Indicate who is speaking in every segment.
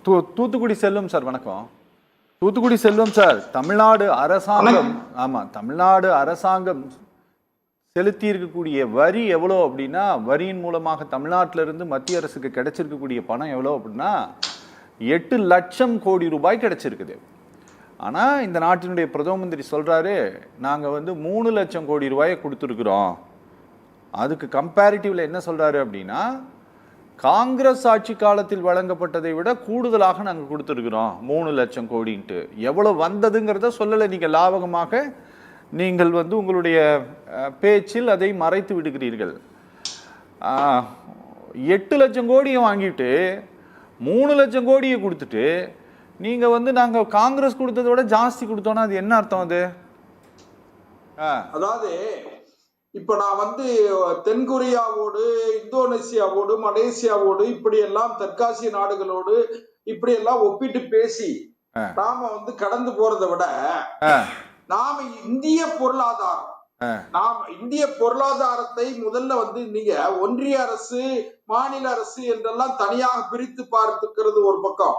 Speaker 1: தூத்துக்குடி செல்வம் sir, வணக்கம். தூத்துக்குடி செல்வம் sir, Tamil Nadu அரசாங்கம், ஆமாம், தமிழ்நாடு அரசாங்கம் செலுத்தி இருக்கக்கூடிய வரி எவ்வளோ அப்படின்னா, வரியின் மூலமாக தமிழ்நாட்டிலிருந்து மத்திய அரசுக்கு கிடைச்சிருக்கக்கூடிய பணம் எவ்வளோ அப்படின்னா 8 லட்சம் கோடி ரூபாய் கிடைச்சிருக்குது. ஆனால் இந்த நாட்டினுடைய பிரதம மந்திரி சொல்கிறாரு, நாங்கள் 3 லட்சம் கோடி ரூபாயை கொடுத்துருக்குறோம். அதுக்கு கம்பேரிட்டிவில் என்ன சொல்கிறாரு அப்படின்னா, காங்கிரஸ் ஆட்சி காலத்தில் வழங்கப்பட்டதை விட கூடுதலாக நாங்கள் கொடுத்துருக்குறோம் 3 லட்சம் கோடின்ட்டு. எவ்வளோ வந்ததுங்கிறத சொல்லலை. நீங்கள் லாபகமாக நீங்கள் உங்களுடைய பேச்சில் அதை மறைத்து விடுகிறீர்கள். 8 லட்சம் கோடியை வாங்கிட்டு 3 லட்சம் கோடியை கொடுத்துட்டு நீங்கள் நாங்கள் காங்கிரஸ் கொடுத்ததை விட ஜாஸ்தி கொடுத்தோன்னா அது என்ன அர்த்தம்? அது
Speaker 2: அதாவது இப்ப நான் தென்கொரியாவோடு, இந்தோனேசியாவோடு, மலேசியாவோடு, இப்படி எல்லாம் தெற்காசிய நாடுகளோடு இப்படி எல்லாம் ஒப்பிட்டு பேசி நாம கடந்து போறதை விட நாம இந்திய பொருளாதாரத்தை முதல்ல நீங்க ஒன்றிய அரசு, மாநில அரசு என்றெல்லாம் தனியாக பிரித்து பார்த்துக்கிறது ஒரு பக்கம்.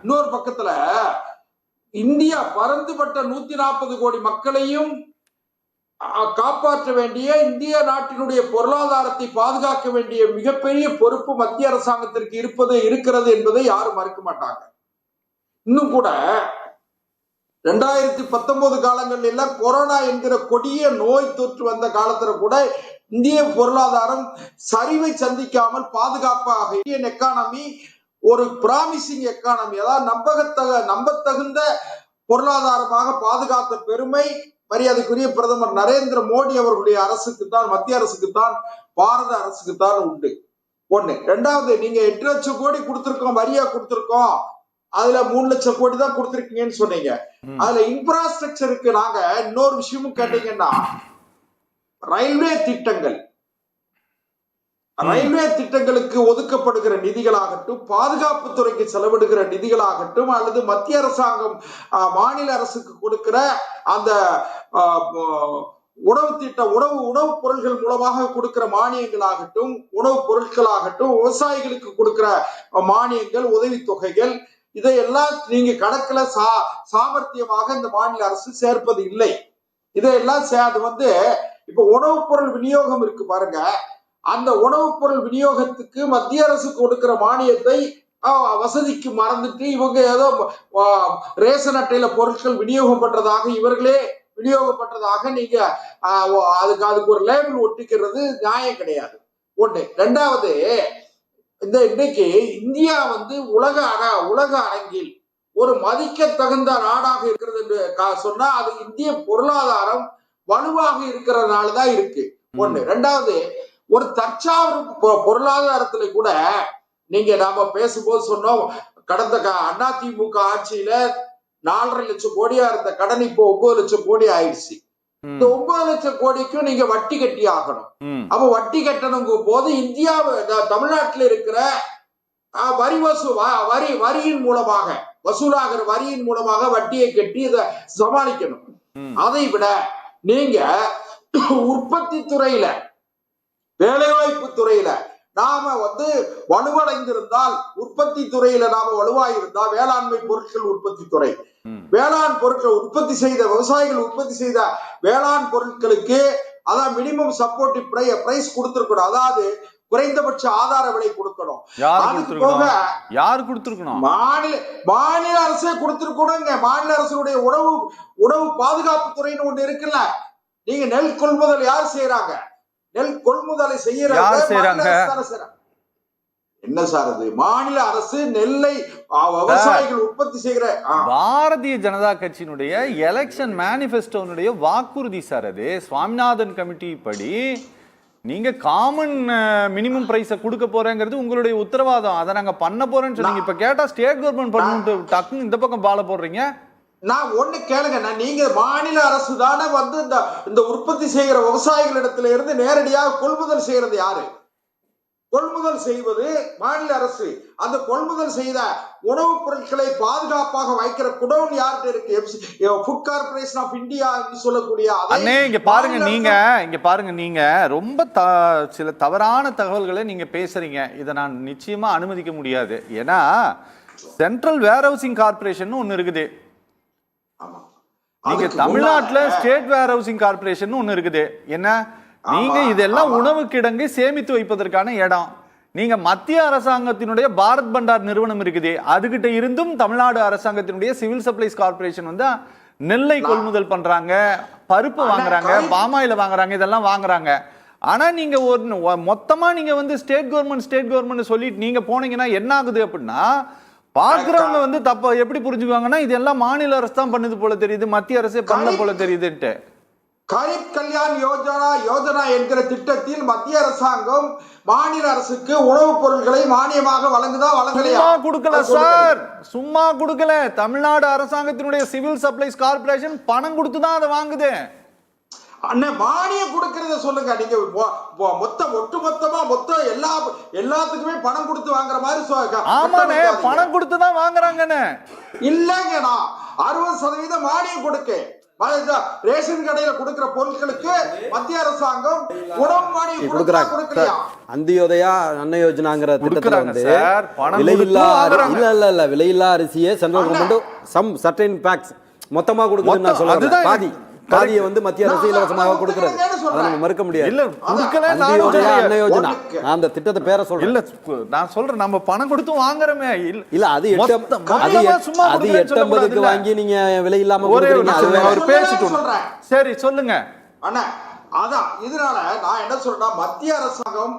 Speaker 2: இன்னொரு பக்கத்துல இந்தியா பரந்துபட்ட 140 கோடி மக்களையும் காப்பாற்ற வேண்டிய, இந்திய நாட்டினுடைய பொருளாதாரத்தை பாதுகாக்க வேண்டிய மிகப்பெரிய பொறுப்பு மத்திய அரசாங்கத்திற்கு இருக்கிறது என்பதை யாரும் மறுக்க மாட்டாங்க. இன்னும் கூட 2019 காலங்களில் எல்லாம் கொரோனா என்கிற கொடிய நோய் தொற்று வந்த காலத்துல கூட இந்திய பொருளாதாரம் சரிவை சந்திக்காமல் பாதுகாப்பாக, இந்தியன் எக்கானமி ஒரு பிராமிசிங் எக்கானமி, அதாவது நம்பத்தகுந்த பொருளாதாரமாக பாதுகாத்த பெருமை மரியாதைக்குரிய பிரதமர் நரேந்திர மோடி அவர்களுடைய அரசுக்குத்தான், மத்திய அரசுக்குத்தான், பாரத அரசுக்குத்தான் உண்டு. ஒண்ணு. ரெண்டாவது, நீங்க 8 லட்சம் கோடி கொடுத்திருக்கோம், வரியா கொடுத்திருக்கோம், அதுல 3 லட்சம் கோடி தான் கொடுத்திருக்கீங்கன்னு சொன்னீங்க. அதுல இன்ஃப்ராஸ்ட்ரக்சருக்கு நாங்க இன்னொரு விஷயமும் கேட்டீங்கன்னா, ரயில்வே திட்டங்களுக்கு ஒதுக்கப்படுகிற நிதிகளாகட்டும், பாதுகாப்பு துறைக்கு செலவிடுகிற நிதிகளாகட்டும், அல்லது மத்திய அரசாங்கம் மாநில அரசுக்கு கொடுக்கிற அந்த உணவு பொருள்கள் மூலமாக கொடுக்கிற மானியங்களாகட்டும், உணவுப் பொருட்களாகட்டும், விவசாயிகளுக்கு கொடுக்கிற மானியங்கள், உதவித்தொகைகள், இதையெல்லாம் நீங்க கணக்குல சாமர்த்தியமாக இந்த மாநில அரசு சேர்ப்பது இல்லை. இதையெல்லாம் அது இப்ப உணவுப் பொருள் விநியோகம் இருக்கு பாருங்க, அந்த உணவுப் பொருள் விநியோகத்துக்கு மத்திய அரசு கொடுக்கிற மானியத்தை வசதிக்கு மறந்துட்டு இவங்க ஏதோ ரேஷன் அட்டையில பொருட்கள் விநியோகம் பண்றதாக, இவர்களே விநியோகம் பண்றதாக நீங்க அதுக்கு ஒரு லேபிள் ஒட்டிக்கிறது நியாயம் கிடையாது. ஒண்ணு. ரெண்டாவது, இன்னைக்கு இந்தியா உலக அரங்கில் ஒரு மதிக்க தகுந்த நாடாக இருக்கிறது என்று சொன்னா அது இந்திய பொருளாதாரம் வலுவாக இருக்கிறதுனாலதான் இருக்கு. ஒண்ணு. ரெண்டாவது, ஒரு தற்சார்பு பொருளாதாரத்துல கூட நாம பேசும்போது சொன்னோம், கடந்த அதிமுக ஆட்சியில 4.5 லட்சம் கோடியா இருந்த கடன் இப்போ 9 லட்சம் கோடி ஆயிடுச்சு. இந்த 9 லட்சம் கோடிக்கும் நீங்க வட்டி கட்டி ஆகணும். அப்ப வட்டி கட்டணுங்கும் போது இந்தியா தமிழ்நாட்டில் இருக்கிற வரியின் மூலமாக வசூலாகிற வரியின் மூலமாக வட்டியை கட்டி இதை சமாளிக்கணும். அதை விட நீங்க உற்பத்தி துறையில, வேலைவாய்ப்பு துறையில நாம வலுவடைந்திருந்தால், உற்பத்தி துறையில நாம வலுவாயிருந்தால், வேளாண்மை பொருட்கள் உற்பத்தி துறை, வேளாண் பொருட்கள் உற்பத்தி செய்த விவசாயிகள் உற்பத்தி செய்த வேளாண் பொருட்களுக்கு அதான் மினிமம் சப்போர்ட்டிவ் பிரைஸ் கொடுத்திருக்கணும். அதாவது குறைந்தபட்ச ஆதார விலை கொடுக்கணும்.
Speaker 1: யாரு கொடுத்திருக்கணும்?
Speaker 2: மாநில அரசே கொடுத்திருக்கணுங்க. மாநில அரசுடைய உணவு பாதுகாப்பு துறைன்னு ஒண்ணு இருக்குல்ல. நீங்க நெல் கொள்முதல் யார் செய்யறாங்க? நெல் கொள்முதலை செய்யறாங்க. என்ன சார் அது? மாநில அரசு நெல்லை விவசாயிகள் உற்பத்தி செய்கிற
Speaker 1: பாரதிய ஜனதா கட்சியினுடைய எலெக்ஷன் மேனிபெஸ்டோனுடைய வாக்குறுதி சார் அது. சுவாமிநாதன் கமிட்டி படி நீங்க காமன் மினிமம் பிரைஸ கொடுக்க போறேங்கிறது உங்களுடைய உத்தரவாதம். அதை நாங்க பண்ண போறேன்னு சொன்னீங்க. இப்ப கேட்டா ஸ்டேட் கவர்மெண்ட் பண்ணு டக்குன்னு இந்த பக்கம் பால போடுறீங்க.
Speaker 2: நான் ஒண்ணு கேளுங்க, நீங்க மாநில அரசு தானே இந்த உற்பத்தி செய்கிற விவசாயிகளிடத்துல இருந்து நேரடியாக கொள்முதல் செய்யறது யாரு? கொள்முதல் செய்வது மாநில அரசு. அந்த கொள்முதல் செய்த உணவுப் பொருட்களை பாதுகாப்பாக வைக்கிற குடோன் யார்கிட்ட இருக்கு? ஃபுட் கார்பரேஷன் ஆஃப் இந்தியா என்று சொல்லக்கூடிய.
Speaker 1: இங்க பாருங்க, நீங்க ரொம்ப சில தவறான தகவல்களை நீங்க பேசுறீங்க. இதை நான் நிச்சயமா அனுமதிக்க முடியாது. ஏன்னா சென்ட்ரல் வேர்ஹவுசிங் கார்பரேஷன் ஒன்னு இருக்குது.
Speaker 2: ஆமா.
Speaker 1: நீங்க
Speaker 2: அதுக்கு
Speaker 1: தமிழ்நாட்டுல
Speaker 2: முன்னால
Speaker 1: ஸ்டேட் வேர்ஹவுசிங் கார்பரேஷன் ஒன்னு இருக்குது. என்ன நீங்க இதெல்லாம் உணவு கிடங்கு சேமித்து வைப்பதற்கான இடம். நீங்க மத்திய அரசாங்கத்தினுடைய பாரத் பண்டார் நிறுவனம் இருக்குது, அதுகிட்ட இருந்தும் தமிழ்நாடு அரசாங்கத்தினுடைய சிவில் சப்ளைஸ் கார்பரேஷன் வந்து நெல்லை கொள்முதல் பண்றாங்க, பருப்பு வாங்குறாங்க, பாமாயில வாங்குறாங்க, இதெல்லாம் வாங்குறாங்க. ஆனா நீங்க ஒரு மொத்தமா நீங்க வந்து ஸ்டேட் கவர்மெண்ட் சொல்லிட்டு நீங்க போனீங்கன்னா என்ன ஆகுது அப்படின்னா, பாக்குறவங்க வந்து தப்ப எப்படி புரிஞ்சுக்குவாங்கன்னா இதெல்லாம் மாநில அரசு தான் பண்ணுது போல தெரியுது, மத்திய அரசே பண்ணல போல தெரியுதுன்ட்டு.
Speaker 2: கரீப் கல்யாண் யோஜனா என்கிற திட்டத்தில் மத்திய அரசாங்கம் மாநில அரசுக்கு உணவுப் பொருட்களை மானியமாக வழங்குதா வழங்கலையா?
Speaker 1: சும்மா கொடுக்கல சார், சும்மா கொடுக்கல. தமிழ்நாடு அரசாங்கத்தினுடைய சிவில் சப்ளைஸ் கார்பரேஷன் பணம் கொடுத்து தான் அதை வாங்குது.
Speaker 2: அண்ணே மானியம் கொடுக்கறத சொல்லுங்க. நீங்க ஒட்டுமொத்தமா எல்லாத்துக்குமே பணம் கொடுத்து வாங்குற மாதிரி.
Speaker 1: ஆமாண்ணே, பணம் கொடுத்து தான் வாங்குறாங்கன்னு
Speaker 2: இல்லங்கண்ணா. 60% மானியம் கொடுக்க ரேஷன் கடையில கொடுக்கிற பொருட்களுக்கு மத்திய அரசாங்கம் உணவு மானியம் கொடுக்கலையா?
Speaker 3: அந்தியோதயா அன்ன யோஜனாங்கிற திட்டத்துல வந்து விலையில்லா அரிசியை central government some certain packs மொத்தமா கொடுக்குதுன்னு நான் சொல்றேன். பாதியை வந்து மத்திய அரசு இலவசமாக கொடுக்கிறது, அதை நம்ம மறுக்க முடியாது.
Speaker 1: இல்ல கொடுக்கல,
Speaker 3: அந்த திட்டத்தை பேரை சொல்றேன்.
Speaker 1: இல்ல நான் சொல்றேன், நம்ம பணம் கொடுத்து வாங்குறோமே.
Speaker 3: இல்ல அது 850க்கு வாங்கி நீங்க விலை இல்லாம
Speaker 1: பேசிட்டு. சரி சொல்லுங்க
Speaker 2: அண்ணா. அதான் இதனால நான் என்ன சொல்றேன்னா, மத்திய அரசாங்கம்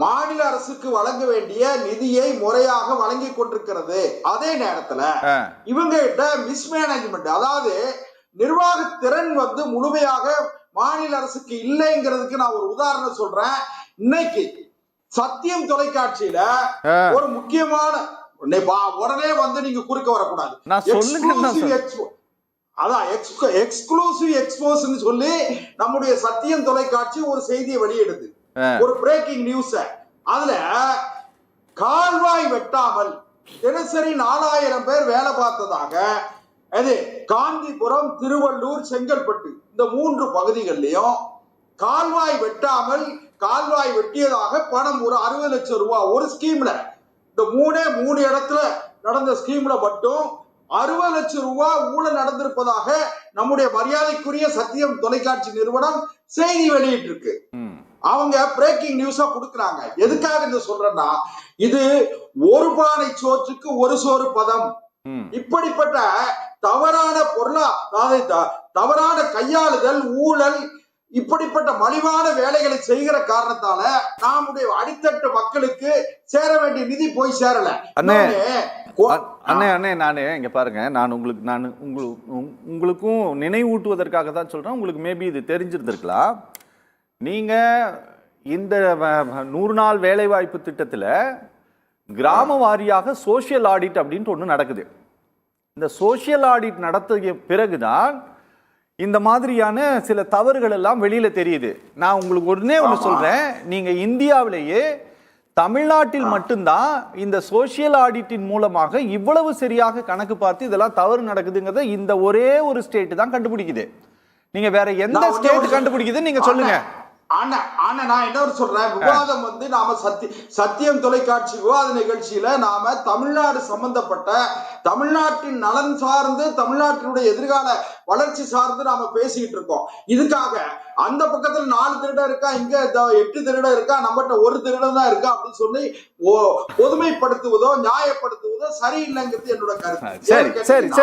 Speaker 2: மாநில அரசுக்கு வழங்க வேண்டிய நிதியை முறையாக வழங்கி கொண்டிருக்கிறது. அதே நேரத்துல இவங்க கிட்ட மிஸ்மேனேஜ்மெண்ட், அதாவது நிர்வாக திறன் வந்து முழுமையாக மாநில அரசுக்கு இல்லைங்கிறதுக்கு நான் ஒரு உதாரணம் சொல்றேன். இன்னைக்கு சத்தியம் தொலைக்காட்சியில ஒரு முக்கியமான உடனே வந்து நீங்க குறுக்க வரக்கூடாது. அதான் எக்ஸ்க்ளூசிவ் எக்ஸ்போஸ்ன்னு சொல்லி நம்முடைய சத்தியம் தொலைக்காட்சி ஒரு செய்தியை வெளியிடுது, ஒரு பிரேக்கிங் நியூஸ். அதுல கால்வாய் வெட்டாமல் தினசரி 4000 பேர் வேலை பார்த்ததாக, அது காந்திபுரம், திருவள்ளூர், செங்கல்பட்டு இந்த 3 பகுதிகளிலையும் கால்வாய் வெட்டாமல் கால்வாய் வெட்டியதாக பணம் ஒரு 60 லட்சம் ரூபாய் ஒரு ஸ்கீம்ல, இந்த 3 இடத்துல நடந்த ஸ்கீம்ல மட்டும் 60 லட்சம் ரூபாய் ஊழல் நடந்திருப்பதாக நம்முடைய மரியாதைக்குரிய சத்தியம் தொலைக்காட்சி நிறுவனம் செய்தி வெளியிட்டு இருக்கு. அவங்க பிரேக்கிங் நியூஸா கொடுக்குறாங்க. எதுக்காக இந்த சொல்றேன்னா, இது ஒரு பானை சோற்றுக்கு ஒரு சோறு பதம். இப்படிப்பட்ட தவறான தவறான கையாளுதல், ஊழல், இப்படிப்பட்ட மலிவான வேலைகளை செய்கிற காரணத்தால நம்முடைய அடித்தட்டு மக்களுக்கு சேர வேண்டிய நிதி போய் சேரல.
Speaker 1: அண்ணே நானு இங்க பாருங்க, நான் உங்களுக்கும் நினைவூட்டுவதற்காக தான் சொல்றேன். உங்களுக்கு மேபி இது தெரிஞ்சிருந்திருக்கலாம். நீங்க இந்த 100 நாள் வேலைவாய்ப்பு திட்டத்துல கிராம வாரியாக சோசியல் ஆடிட் அப்படின்ட்டு ஒன்று நடக்குது. இந்த சோசியல் ஆடிட் நடத்திய பிறகுதான் இந்த மாதிரியான சில தவறுகள் எல்லாம் வெளியில தெரியுது. நான் உங்களுக்கு ஒண்ணே ஒன்று சொல்றேன், நீங்க இந்தியாவிலேயே தமிழ்நாட்டில் மட்டும்தான் இந்த சோசியல் ஆடிட்டின் மூலமாக இவ்வளவு சரியாக கணக்கு பார்த்து இதெல்லாம் தவறு நடக்குதுங்கிறத இந்த ஒரே ஒரு ஸ்டேட் தான் கண்டுபிடிக்குது. நீங்க வேற எந்த ஸ்டேட் கண்டுபிடிக்குது நீங்க சொல்லுங்க.
Speaker 2: நான் என்ன சொல்றேன், விவாதம் வந்து நாம சத்தியம் தொலைக்காட்சி விவாத நிகழ்ச்சியில நாம தமிழ்நாடு சம்பந்தப்பட்ட, தமிழ்நாட்டின் நலன் சார்ந்து, தமிழ்நாட்டினுடைய எதிர்கால வளர்ச்சி சார்ந்து நாம பேசிக்கிட்டு இருக்கோம். இதுக்காக அந்த பக்கத்துல 4 திருடம் இருக்கா, இங்க 8 திருடம் இருக்கா, நம்மகிட்ட 1 திருடம் தான் இருக்கா அப்படின்னு சொல்லி பொதுமைப்படுத்துவதோ நியாயப்படுத்துவதோ சரியில்லைங்கிறது என்னோட கருத்து.